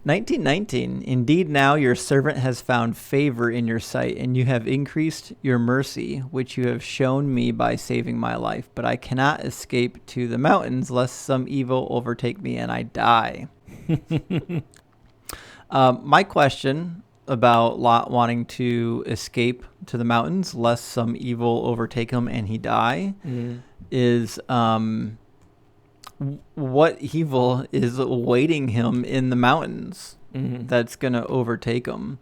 1919, indeed now your servant has found favor in your sight, and you have increased your mercy, which you have shown me by saving my life. But I cannot escape to the mountains, lest some evil overtake me and I die. My question about Lot wanting to escape to the mountains, lest some evil overtake him and he die, is what evil is awaiting him in the mountains that's going to overtake him?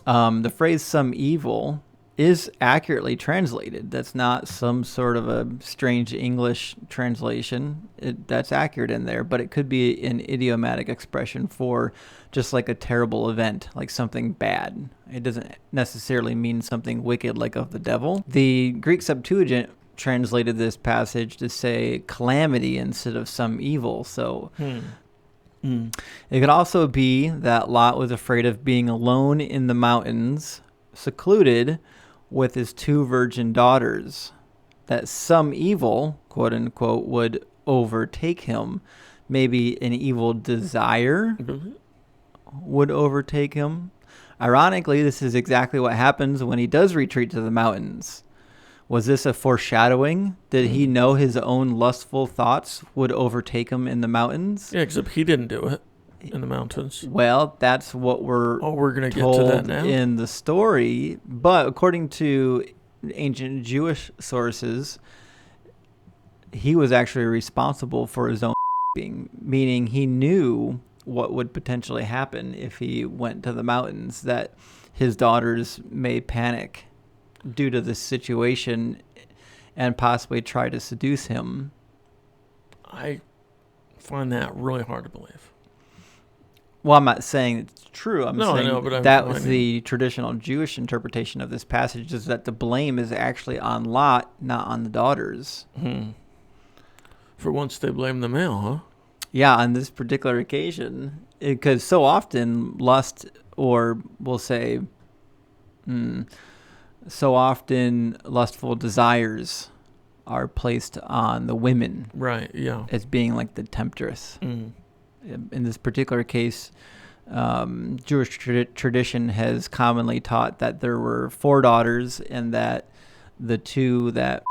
The phrase "some evil" is accurately translated. That's not some sort of a strange English translation. That's accurate in there, but it could be an idiomatic expression for just like a terrible event, like something bad. It doesn't necessarily mean something wicked like of the devil. The Greek Septuagint translated this passage to say calamity instead of some evil. So it could also be that Lot was afraid of being alone in the mountains, secluded with his 2 virgin daughters, that some evil, quote unquote, would overtake him. Maybe an evil desire would overtake him. Ironically, this is exactly what happens when he does retreat to the mountains. Was this a foreshadowing? Did he know his own lustful thoughts would overtake him in the mountains? Yeah, except he didn't do it in the mountains. Well, that's what we're going to get told to that now in the story. But according to ancient Jewish sources, he was actually responsible for his own being, meaning he knew what would potentially happen if he went to the mountains, that his daughters may panic due to this situation and possibly try to seduce him. I find that really hard to believe. Well, I'm not saying it's true. I'm saying I know, but that was the traditional Jewish interpretation of this passage, is that the blame is actually on Lot, not on the daughters. For once they blame the male, huh? Yeah, on this particular occasion, because so often lust, or we'll say, so often lustful desires are placed on the women. Right, yeah. As being like the temptress. In this particular case, Jewish tradition has commonly taught that there were 4 daughters, and that the 2 that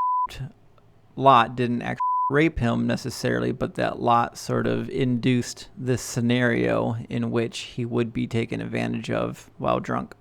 Lot didn't actually rape him necessarily, but that Lot sort of induced this scenario in which he would be taken advantage of while drunk.